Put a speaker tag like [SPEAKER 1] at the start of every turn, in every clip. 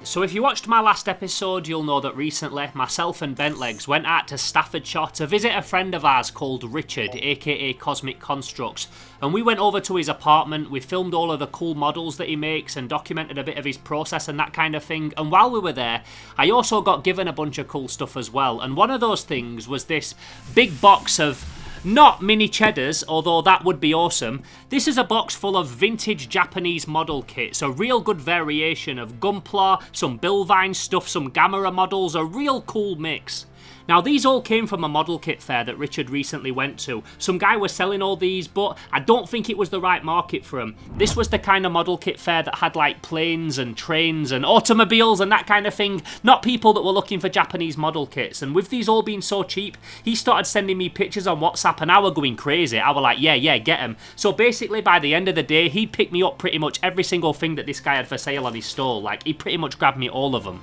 [SPEAKER 1] So if you watched my last episode, you'll know that recently myself and Bentlegs went out to Staffordshire to visit a friend of ours called Richard, aka Cosmic Constructs, and we went over to his apartment. We filmed all of the cool models that he makes and documented a bit of his process and that kind of thing, and while we were there I also got given a bunch of cool stuff as well, and one of those things was this big box of not mini cheddars, although that would be awesome. This is a box full of vintage Japanese model kits, a real good variation of Gunpla, some Bilvine stuff, some Gamera models, a real cool mix. Now these all came from a model kit fair that Richard recently went to. Some guy was selling all these, but I don't think it was the right market for him. This was the kind of model kit fair that had like planes and trains and automobiles and that kind of thing, not people that were looking for Japanese model kits. And with these all being so cheap, he started sending me pictures on WhatsApp and I were going crazy. I was like, yeah, get him. So basically by the end of the day, he'd pick me up pretty much every single thing that this guy had for sale on his stall. Like, he pretty much grabbed me all of them.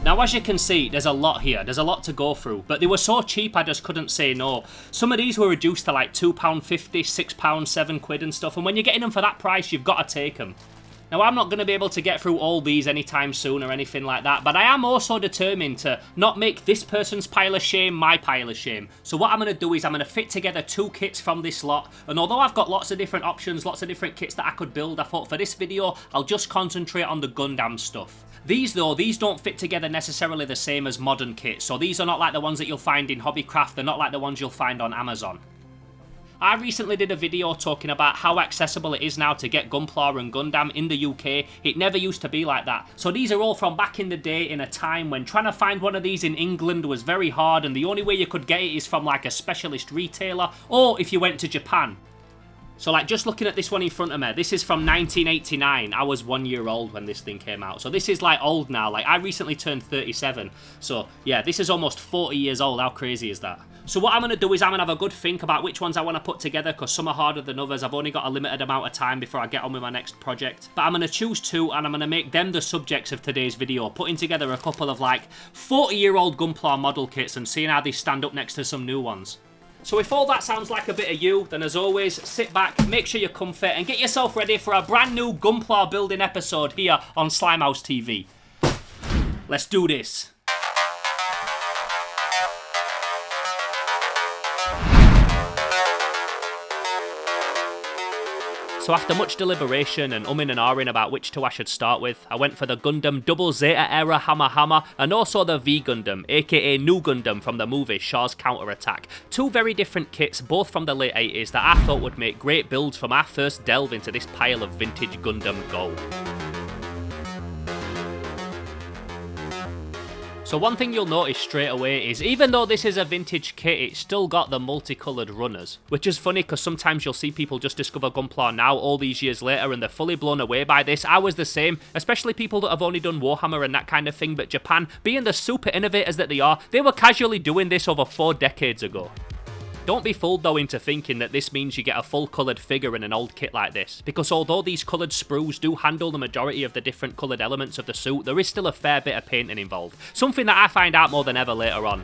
[SPEAKER 1] Now as you can see, there's a lot here, there's a lot to go through, but they were so cheap I just couldn't say no. Some of these were reduced to like £2.50, £6, £7 and stuff, and when you're getting them for that price, you've got to take them. Now I'm not going to be able to get through all these anytime soon or anything like that, but I am also determined to not make this person's pile of shame my pile of shame. So what I'm going to do is I'm going to fit together 2 kits from this lot, and although I've got lots of different options, lots of different kits that I could build, I thought for this video I'll just concentrate on the Gundam stuff. These though, these don't fit together necessarily the same as modern kits, so these are not like the ones that you'll find in Hobbycraft, they're not like the ones you'll find on Amazon. I recently did a video talking about how accessible it is now to get Gunpla and Gundam in the UK. It never used to be like that. So these are all from back in the day, in a time when trying to find one of these in England was very hard, and the only way you could get it is from like a specialist retailer, or if you went to Japan. So like just looking at this one in front of me, this is from 1989. I was 1 year old when this thing came out. So this is like old now. Like I recently turned 37. So yeah, this is almost 40 years old. How crazy is that? So what I'm going to do is I'm going to have a good think about which ones I want to put together, because some are harder than others. I've only got a limited amount of time before I get on with my next project. But I'm going to choose 2 and I'm going to make them the subjects of today's video, putting together a couple of like 40-year-old Gunpla model kits and seeing how they stand up next to some new ones. So if all that sounds like a bit of you, then as always, sit back, make sure you're comfy, and get yourself ready for a brand new Gunpla building episode here on Slimehouse TV. Let's do this. So after much deliberation and umming and ahhing about which 2 I should start with, I went for the Gundam Double Zeta Era Hamma-Hamma and also the V Gundam, aka New Gundam from the movie Shaw's Counterattack. 2 very different kits, both from the late 80s, that I thought would make great builds for my first delve into this pile of vintage Gundam gold. So one thing you'll notice straight away is even though this is a vintage kit, it's still got the multicoloured runners. Which is funny because sometimes you'll see people just discover Gunpla now all these years later and they're fully blown away by this. I was the same, especially people that have only done Warhammer and that kind of thing, but Japan, being the super innovators that they are, they were casually doing this over 4 decades ago. Don't be fooled though into thinking that this means you get a full coloured figure in an old kit like this, because although these coloured sprues do handle the majority of the different coloured elements of the suit, there is still a fair bit of painting involved, something that I find out more than ever later on.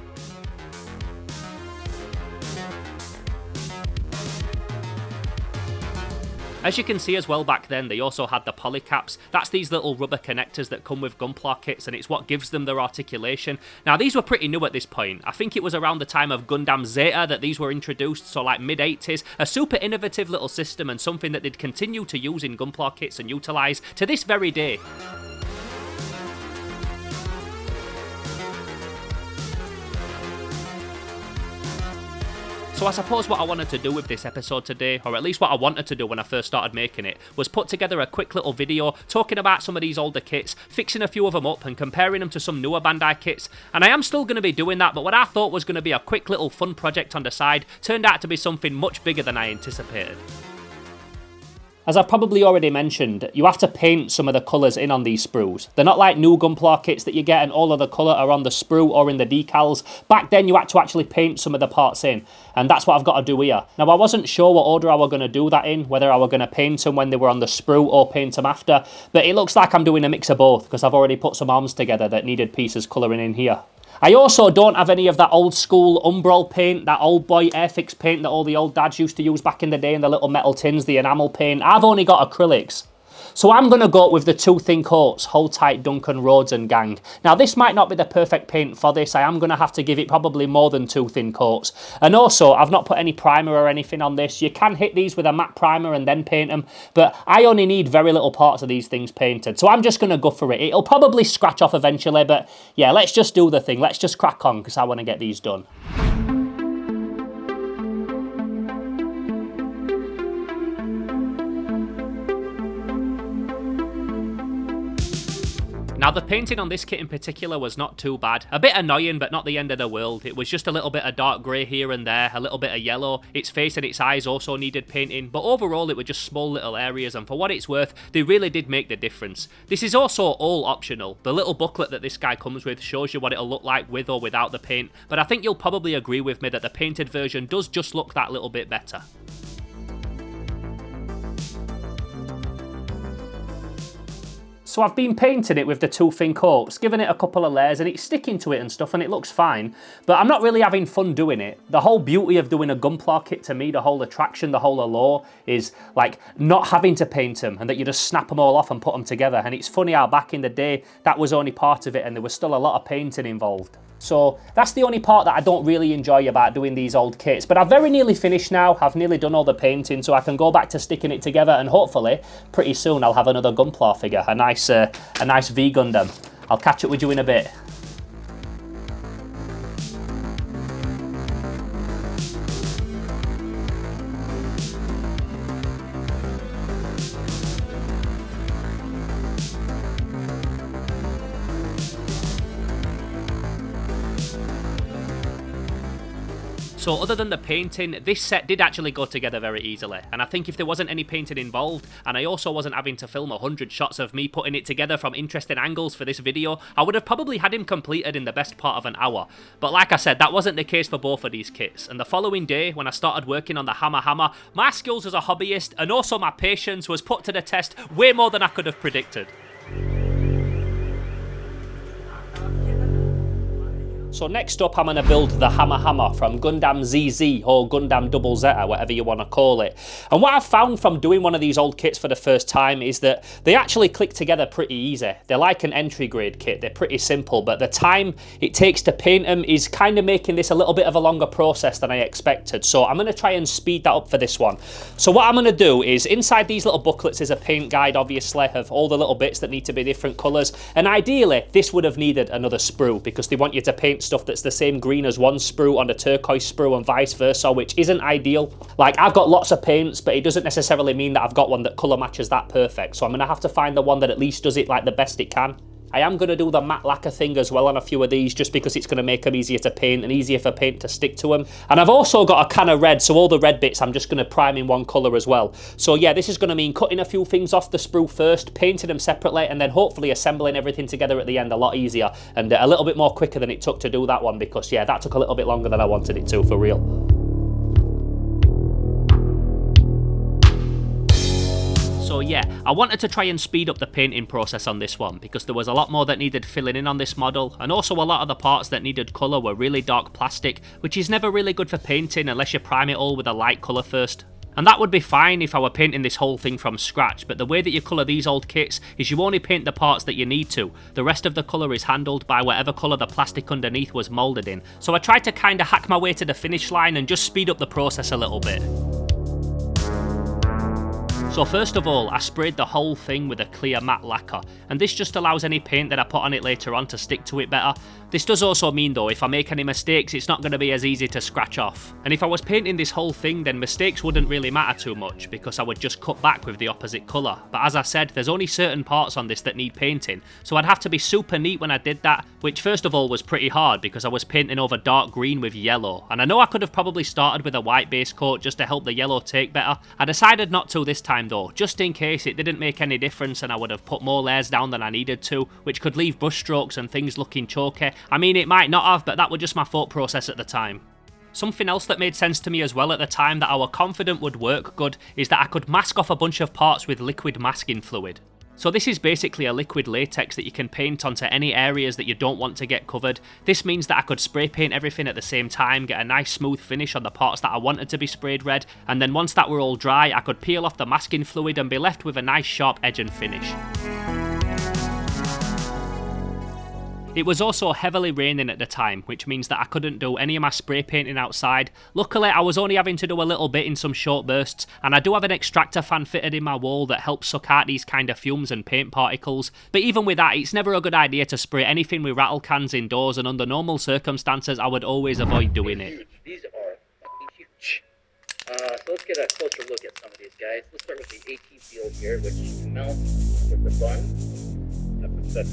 [SPEAKER 1] As you can see as well back then, they also had the polycaps. That's these little rubber connectors that come with Gunpla kits, and it's what gives them their articulation. Now these were pretty new at this point. I think it was around the time of Gundam Zeta that these were introduced, so like mid-80s. A super innovative little system and something that they'd continue to use in Gunpla kits and utilise to this very day. So I suppose what I wanted to do with this episode today, or at least what I wanted to do when I first started making it, was put together a quick little video talking about some of these older kits, fixing a few of them up and comparing them to some newer Bandai kits. And I am still going to be doing that, but what I thought was going to be a quick little fun project on the side turned out to be something much bigger than I anticipated. As I've probably already mentioned, you have to paint some of the colours in on these sprues. They're not like new Gunpla kits that you get and all of the colour are on the sprue or in the decals. Back then you had to actually paint some of the parts in, and that's what I've got to do here. Now I wasn't sure what order I was going to do that in, whether I were going to paint them when they were on the sprue or paint them after, but it looks like I'm doing a mix of both because I've already put some arms together that needed pieces colouring in here. I also don't have any of that old school Umbral paint, that old boy Airfix paint that all the old dads used to use back in the day in the little metal tins, the enamel paint. I've only got acrylics. So I'm going to go with the 2 thin coats, Hold Tight, Duncan, Rhodes and Gang. Now this might not be the perfect paint for this, I am going to have to give it probably more than 2 thin coats. And also, I've not put any primer or anything on this. You can hit these with a matte primer and then paint them, but I only need very little parts of these things painted. So I'm just going to go for it. It'll probably scratch off eventually, but yeah, let's just do the thing. Let's just crack on because I want to get these done. Now the painting on this kit in particular was not too bad. A bit annoying, but not the end of the world. It was just a little bit of dark grey here and there, a little bit of yellow. Its face and its eyes also needed painting, but overall it were just small little areas, and for what it's worth, they really did make the difference. This is also all optional. The little booklet that this guy comes with shows you what it'll look like with or without the paint, but I think you'll probably agree with me that the painted version does just look that little bit better. So I've been painting it with the 2 thin coats, giving it a couple of layers, and it's sticking to it and stuff, and it looks fine, but I'm not really having fun doing it. The whole beauty of doing a Gunpla kit, to me, the whole attraction, the whole allure, is like not having to paint them, and that you just snap them all off and put them together. And it's funny how back in the day, that was only part of it, and there was still a lot of painting involved. So that's the only part that I don't really enjoy about doing these old kits. But I've very nearly finished now. I've nearly done all the painting, so I can go back to sticking it together, and hopefully pretty soon I'll have another Gunpla figure, a nice V Gundam. I'll catch up with you in a bit. So other than the painting, this set did actually go together very easily, and I think if there wasn't any painting involved, and I also wasn't having to film 100 shots of me putting it together from interesting angles for this video, I would have probably had him completed in the best part of an hour. But like I said, that wasn't the case for both of these kits, and the following day, when I started working on the Hamma-Hamma, my skills as a hobbyist, and also my patience, was put to the test way more than I could have predicted. So next up, I'm going to build the Hamma-Hamma from Gundam ZZ or Gundam Double Zeta, whatever you want to call it. And what I've found from doing one of these old kits for the first time is that they actually click together pretty easy. They're like an entry grade kit, they're pretty simple, but the time it takes to paint them is kind of making this a little bit of a longer process than I expected. So I'm going to try and speed that up for this one. So what I'm going to do is, inside these little booklets is a paint guide, obviously, of all the little bits that need to be different colours. And ideally, this would have needed another sprue, because they want you to paint stuff that's the same green as one sprue on a turquoise sprue and vice versa, which isn't ideal. Like, I've got lots of paints, but it doesn't necessarily mean that I've got one that colour matches that perfect. So I'm going to have to find the one that at least does it like the best it can. I am going to do the matte lacquer thing as well on a few of these, just because it's going to make them easier to paint and easier for paint to stick to them. And I've also got a can of red, so all the red bits I'm just going to prime in one colour as well. So yeah, this is going to mean cutting a few things off the sprue first, painting them separately, and then hopefully assembling everything together at the end a lot easier and a little bit more quicker than it took to do that one, because yeah, that took a little bit longer than I wanted it to, for real. So yeah, I wanted to try and speed up the painting process on this one, because there was a lot more that needed filling in on this model, and also a lot of the parts that needed colour were really dark plastic, which is never really good for painting unless you prime it all with a light colour first. And that would be fine if I were painting this whole thing from scratch, but the way that you colour these old kits is you only paint the parts that you need to. The rest of the colour is handled by whatever colour the plastic underneath was moulded in. So I tried to kind of hack my way to the finish line and just speed up the process a little bit. So first of all, I sprayed the whole thing with a clear matte lacquer, and this just allows any paint that I put on it later on to stick to it better. This does also mean though, if I make any mistakes, it's not going to be as easy to scratch off. And if I was painting this whole thing, then mistakes wouldn't really matter too much, because I would just cut back with the opposite colour. But as I said, there's only certain parts on this that need painting, so I'd have to be super neat when I did that, which first of all was pretty hard because I was painting over dark green with yellow. And I know I could have probably started with a white base coat just to help the yellow take better. I decided not to this time though, just in case it didn't make any difference and I would have put more layers down than I needed to, which could leave brush strokes and things looking chalky. I mean, it might not have, but that was just my thought process at the time. Something else that made sense to me as well at the time that I was confident would work good is that I could mask off a bunch of parts with liquid masking fluid. So this is basically a liquid latex that you can paint onto any areas that you don't want to get covered. This means that I could spray paint everything at the same time, get a nice smooth finish on the parts that I wanted to be sprayed red, and then once that were all dry, I could peel off the masking fluid and be left with a nice sharp edge and finish. It was also heavily raining at the time, which means that I couldn't do any of my spray painting outside. Luckily, I was only having to do a little bit in some short bursts, and I do have an extractor fan fitted in my wall that helps suck out these kind of fumes and paint particles. But even with that, it's never a good idea to spray anything with rattle cans indoors, and under normal circumstances, I would always avoid doing it.
[SPEAKER 2] These are fucking huge. So let's get a closer look at some of these guys. Let's start with the AT field here, which mounts with the bun.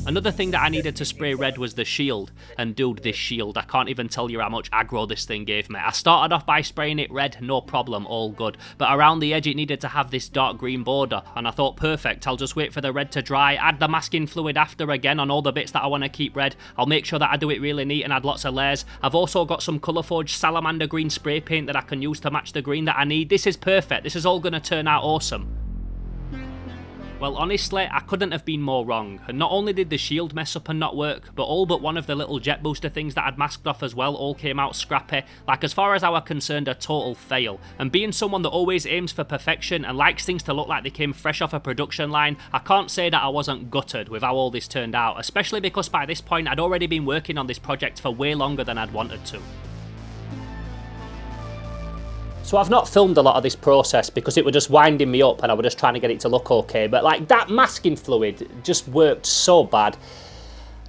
[SPEAKER 1] Another thing that I needed to spray red was the shield, and dude, this shield, I can't even tell you how much aggro this thing gave me. I started off by spraying it red, no problem, all good, but around the edge it needed to have this dark green border, and I thought perfect, I'll just wait for the red to dry, add the masking fluid after again on all the bits that I want to keep red. I'll make sure that I do it really neat and add lots of layers. I've also got some Colourforge salamander green spray paint that I can use to match the green that I need. This is perfect, this is all going to turn out awesome. Well, honestly, I couldn't have been more wrong, and not only did the shield mess up and not work, but all but one of the little jet booster things that I'd masked off as well all came out scrappy. Like, as far as I were concerned, a total fail. And being someone that always aims for perfection and likes things to look like they came fresh off a production line, I can't say that I wasn't gutted with how all this turned out, especially because by this point I'd already been working on this project for way longer than I'd wanted to. So I've not filmed a lot of this process because it was just winding me up and I was just trying to get it to look okay, but like that masking fluid just worked so bad.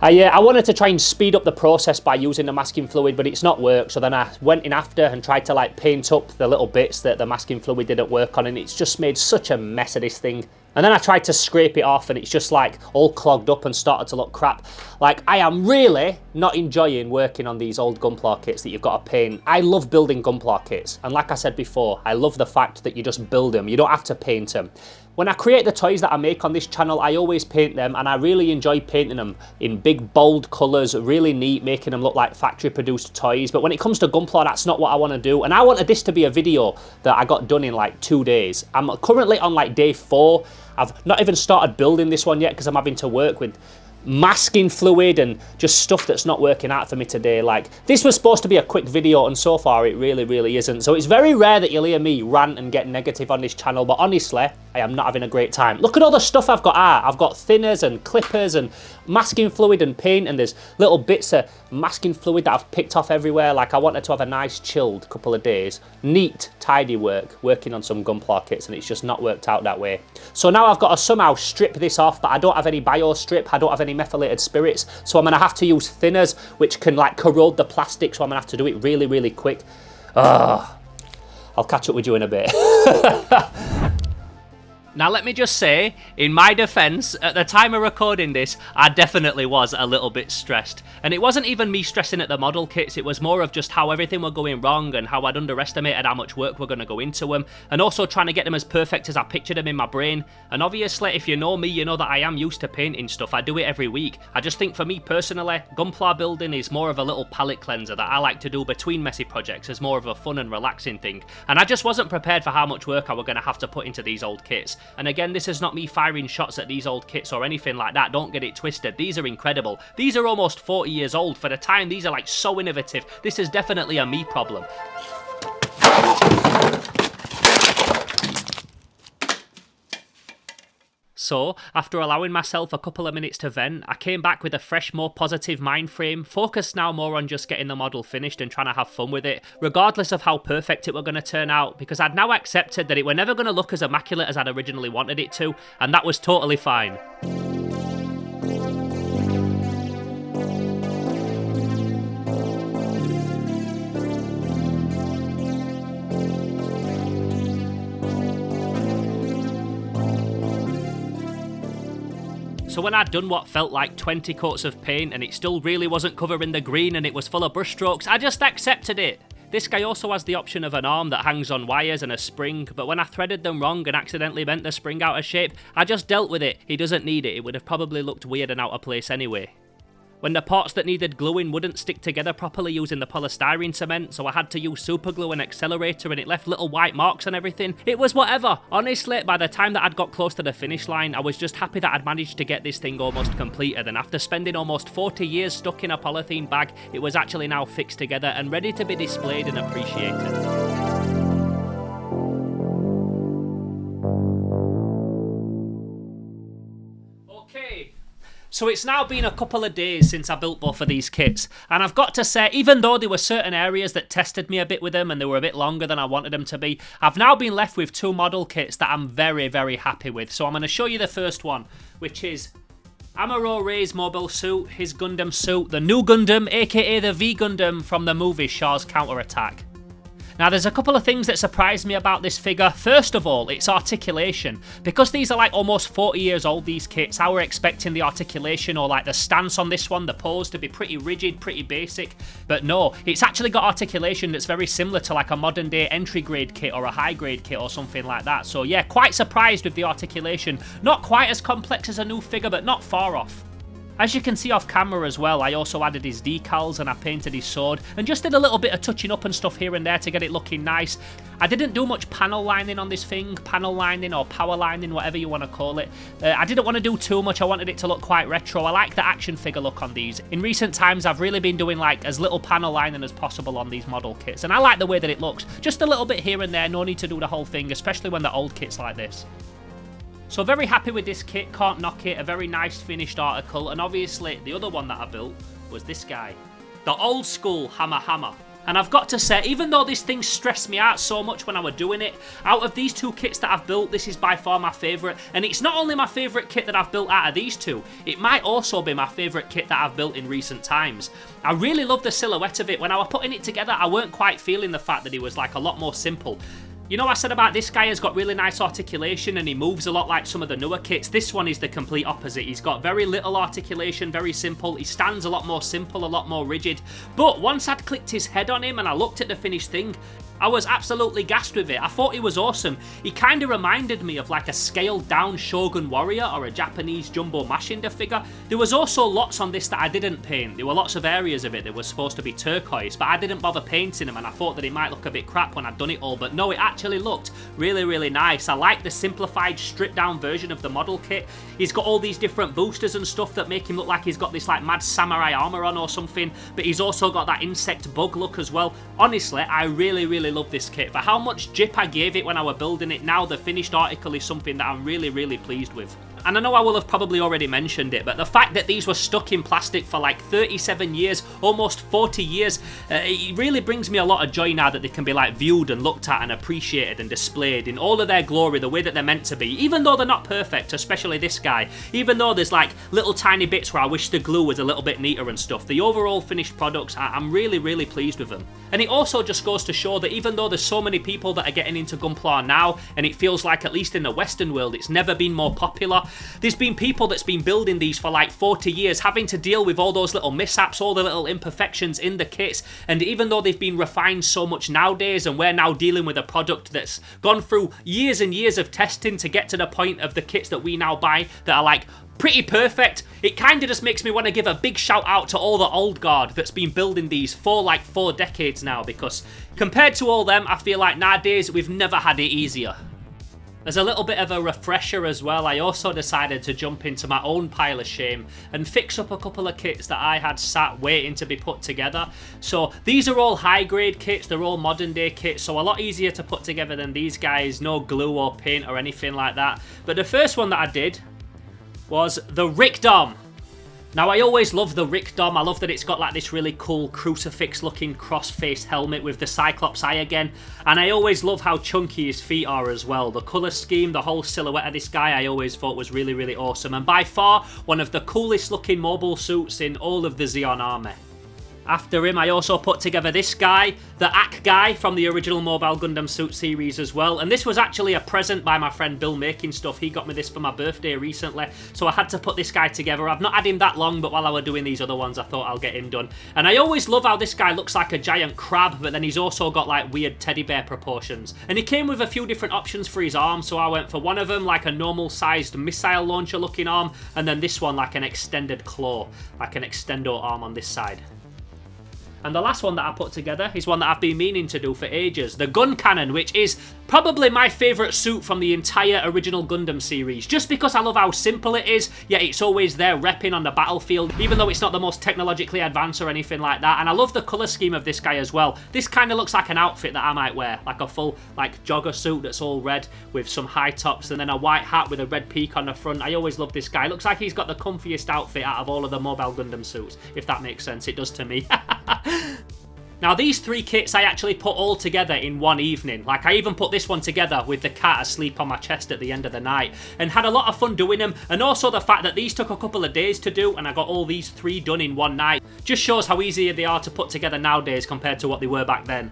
[SPEAKER 1] I wanted to try and speed up the process by using the masking fluid, but it's not worked, so then I went in after and tried to like paint up the little bits that the masking fluid didn't work on, and it's just made such a mess of this thing. And then I tried to scrape it off and it's just like all clogged up and started to look crap. Like, I am really not enjoying working on these old Gunpla kits that you've got to paint. I love building Gunpla kits, and like I said before, I love the fact that you just build them, you don't have to paint them. When I create the toys that I make on this channel, I always paint them, and I really enjoy painting them in big bold colours, really neat, making them look like factory produced toys. But when it comes to Gunpla, that's not what I want to do, and I wanted this to be a video that I got done in like 2 days. I'm currently on like day 4. I've not even started building this one yet because I'm having to work with masking fluid and just stuff that's not working out for me today. Like, this was supposed to be a quick video and so far it really isn't. So it's very rare that you'll hear me rant and get negative on this channel, but honestly, I am not having a great time. Look at all the stuff I've got out. I've got thinners and clippers and masking fluid and paint, and there's little bits of masking fluid that I've picked off everywhere. Like, I wanted to have a nice chilled couple of days, neat, tidy work, working on some Gunpla kits, and it's just not worked out that way. So now I've got to somehow strip this off, but I don't have any bio strip, I don't have any methylated spirits, so I'm going to have to use thinners, which can like corrode the plastic, so I'm going to have to do it really quick. I'll catch up with you in a bit. Now let me just say, in my defence, at the time of recording this, I definitely was a little bit stressed. And it wasn't even me stressing at the model kits, it was more of just how everything were going wrong and how I'd underestimated how much work were going to go into them, and also trying to get them as perfect as I pictured them in my brain. And obviously, if you know me, you know that I am used to painting stuff, I do it every week. I just think for me personally, Gunpla building is more of a little palette cleanser that I like to do between messy projects as more of a fun and relaxing thing. And I just wasn't prepared for how much work I were going to have to put into these old kits. And again, this is not me firing shots at these old kits or anything like that, don't get it twisted. These are incredible. These are almost 40 years old. For the time, these are like so innovative. This is definitely a me problem. So, after allowing myself a couple of minutes to vent, I came back with a fresh, more positive mind frame, focused now more on just getting the model finished and trying to have fun with it, regardless of how perfect it were going to turn out, because I'd now accepted that it were never going to look as immaculate as I'd originally wanted it to, and that was totally fine. So when I'd done what felt like 20 coats of paint and it still really wasn't covering the green and it was full of brush strokes, I just accepted it. This guy also has the option of an arm that hangs on wires and a spring, but when I threaded them wrong and accidentally bent the spring out of shape, I just dealt with it. He doesn't need it, it would have probably looked weird and out of place anyway. when the parts that needed gluing wouldn't stick together properly using the polystyrene cement, so I had to use super glue and accelerator and it left little white marks and everything. It was whatever. Honestly, by the time that I'd got close to the finish line, I was just happy that I'd managed to get this thing almost completed, and after spending almost 40 years stuck in a polythene bag, it was actually now fixed together and ready to be displayed and appreciated. So it's now been a couple of days since I built both of these kits, and I've got to say, even though there were certain areas that tested me a bit with them and they were a bit longer than I wanted them to be, I've now been left with two model kits that I'm very, very happy with. So I'm going to show you the first one, which is Amuro-Ray's mobile suit, his Gundam suit, the new Gundam, aka the V Gundam from the movie Shaw's Counterattack. Now there's a couple of things that surprised me about this figure. First of all, its articulation. Because these are like almost 40 years old, these kits, I were expecting the articulation or like the stance on this one, the pose, to be pretty rigid, pretty basic. But no, it's actually got articulation that's very similar to like a modern day entry grade kit or a high grade kit or something like that. So yeah, quite surprised with the articulation. Not quite as complex as a new figure, but not far off. As you can see off camera as well, I also added his decals and I painted his sword and just did a little bit of touching up and stuff here and there to get it looking nice. I didn't do much panel lining on this thing, panel lining or power lining, whatever you want to call it. I didn't want to do too much, I wanted it to look quite retro. I like the action figure look on these. In recent times I've really been doing like as little panel lining as possible on these model kits, and I like the way that it looks. Just a little bit here and there, no need to do the whole thing, especially when they're old kits like this. So very happy with this kit, can't knock it, a very nice finished article, and obviously the other one that I built was this guy, the old school Hamma-Hamma. And I've got to say, even though this thing stressed me out so much when I was doing it, out of these two kits that I've built, this is by far my favourite. And it's not only my favourite kit that I've built out of these two, it might also be my favourite kit that I've built in recent times. I really love the silhouette of it. When I was putting it together, I weren't quite feeling the fact that it was like a lot more simple. You know, I said about this guy has got really nice articulation and he moves a lot like some of the newer kits. This one is the complete opposite. He's got very little articulation, very simple. He stands a lot more simple, a lot more rigid. But once I'd clicked his head on him and I looked at the finished thing, I was absolutely gassed with it. I thought he was awesome. He kind of reminded me of like a scaled down Shogun warrior or a Japanese Jumbo Mashinda figure. There was also lots on this that I didn't paint. There were lots of areas of it that were supposed to be turquoise, but I didn't bother painting them and I thought that it might look a bit crap when I'd done it all, but no, it actually looked really, really nice. I like the simplified, stripped down version of the model kit. He's got all these different boosters and stuff that make him look like he's got this like mad samurai armor on or something, but he's also got that insect bug look as well. Honestly, I really love this kit. For how much jip I gave it when I was building it, now the finished article is something that I'm really pleased with. And I know I will have probably already mentioned it, but the fact that these were stuck in plastic for like 37 years, almost 40 years, it really brings me a lot of joy now that they can be like viewed and looked at and appreciated and displayed in all of their glory, the way that they're meant to be, even though they're not perfect, especially this guy. Even though there's like little tiny bits where I wish the glue was a little bit neater and stuff, the overall finished products, I'm really pleased with them. And it also just goes to show that even though there's so many people that are getting into Gunpla now, and it feels like at least in the Western world it's never been more popular, there's been people that's been building these for like 40 years, having to deal with all those little mishaps, all the little imperfections in the kits, and even though they've been refined so much nowadays, and we're now dealing with a product that's gone through years and years of testing to get to the point of the kits that we now buy that are like pretty perfect, it kind of just makes me want to give a big shout out to all the old guard that's been building these for like 4 decades now, because compared to all them, I feel like nowadays we've never had it easier. As a little bit of a refresher as well, I also decided to jump into my own pile of shame and fix up a couple of kits that I had sat waiting to be put together. So these are all high grade kits, they're all modern day kits, so a lot easier to put together than these guys, no glue or paint or anything like that. But the first one that I did was the Rickdom. Now, I always love the Rickdom. I love that it's got like this really cool crucifix looking cross-faced helmet with the Cyclops eye again. And I always love how chunky his feet are as well. The colour scheme, the whole silhouette of this guy, I always thought was really awesome. And by far, one of the coolest looking mobile suits in all of the Zeon army. After him, I also put together this guy, the Ack guy from the original Mobile Gundam Suit series as well. And this was actually a present by my friend Bill Making Stuff. He got me this for my birthday recently, so I had to put this guy together. I've not had him that long, but while I were doing these other ones, I thought I'll get him done. And I always love how this guy looks like a giant crab, but then he's also got like weird teddy bear proportions. And he came with a few different options for his arm, so I went for one of them, like a normal sized missile launcher looking arm, and then this one like an extended claw, like an extendo arm on this side. And the last one that I put together is one that I've been meaning to do for ages, the gun cannon, which is probably my favourite suit from the entire original Gundam series, just because I love how simple it is, yet it's always there repping on the battlefield, even though it's not the most technologically advanced or anything like that. And I love the colour scheme of this guy as well. This kind of looks like an outfit that I might wear, like a full like jogger suit that's all red with some high tops and then a white hat with a red peak on the front. I always love this guy. It looks like he's got the comfiest outfit out of all of the Mobile Gundam suits, if that makes sense. It does to me. Now these three kits I actually put all together in one evening. Like I even put this one together with the cat asleep on my chest at the end of the night, and had a lot of fun doing them. And also the fact that these took a couple of days to do and I got all these three done in one night just shows how easy they are to put together nowadays compared to what they were back then.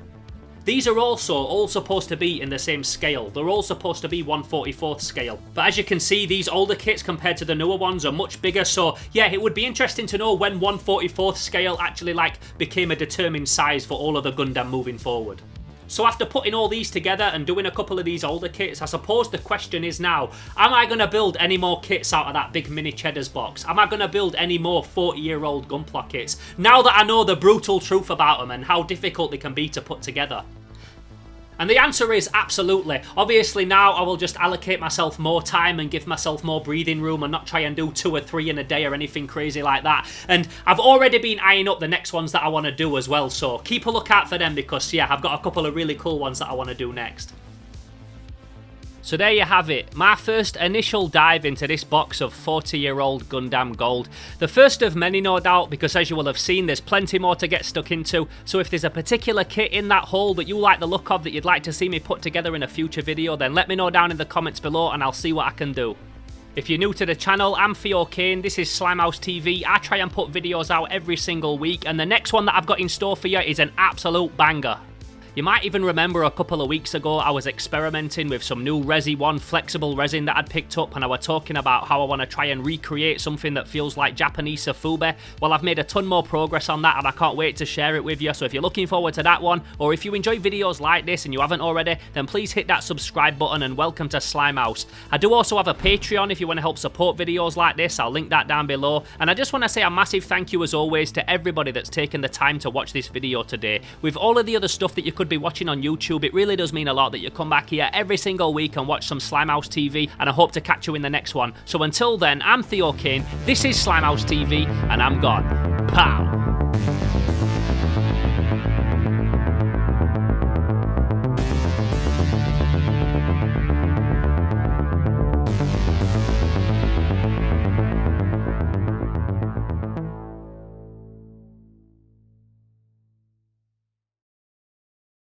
[SPEAKER 1] These are also all supposed to be in the same scale. They're all supposed to be 1/44th scale. But as you can see, these older kits compared to the newer ones are much bigger. So yeah, it would be interesting to know when 1/44th scale actually like became a determined size for all of the Gundam moving forward. So after putting all these together and doing a couple of these older kits, I suppose the question is now, am I going to build any more kits out of that big mini Cheddars box? Am I going to build any more 40-year-old Gunpla kits? Now that I know the brutal truth about them and how difficult they can be to put together. And the answer is absolutely. Obviously now I will just allocate myself more time and give myself more breathing room and not try and do 2 or 3 in a day or anything crazy like that. And I've already been eyeing up the next ones that I want to do as well, so keep a lookout for them because yeah, I've got a couple of really cool ones that I want to do next. So there you have it, my first initial dive into this box of 40-year-old Gundam Gold. The first of many, no doubt, because as you will have seen, there's plenty more to get stuck into. So if there's a particular kit in that haul that you like the look of that you'd like to see me put together in a future video, then let me know down in the comments below and I'll see what I can do. If you're new to the channel, I'm Theo Kane, this is Slimehouse TV. I try and put videos out every single week, and the next one that I've got in store for you is an absolute banger. You might even remember a couple of weeks ago I was experimenting with some new Resi 1 flexible resin that I'd picked up, and I was talking about how I want to try and recreate something that feels like Japanese Safube. Well, I've made a ton more progress on that and I can't wait to share it with you, so if you're looking forward to that one, or if you enjoy videos like this and you haven't already, then please hit that subscribe button and welcome to Slimehouse. I do also have a Patreon if you want to help support videos like this, I'll link that down below. And I just want to say a massive thank you as always to everybody that's taken the time to watch this video today. With all of the other stuff that you could be watching on YouTube, it really does mean a lot that you come back here every single week and watch some Slimehouse TV, and I hope to catch you in the next one. So until then, I'm Theo Kane, this is Slimehouse TV, and I'm gone. Pow!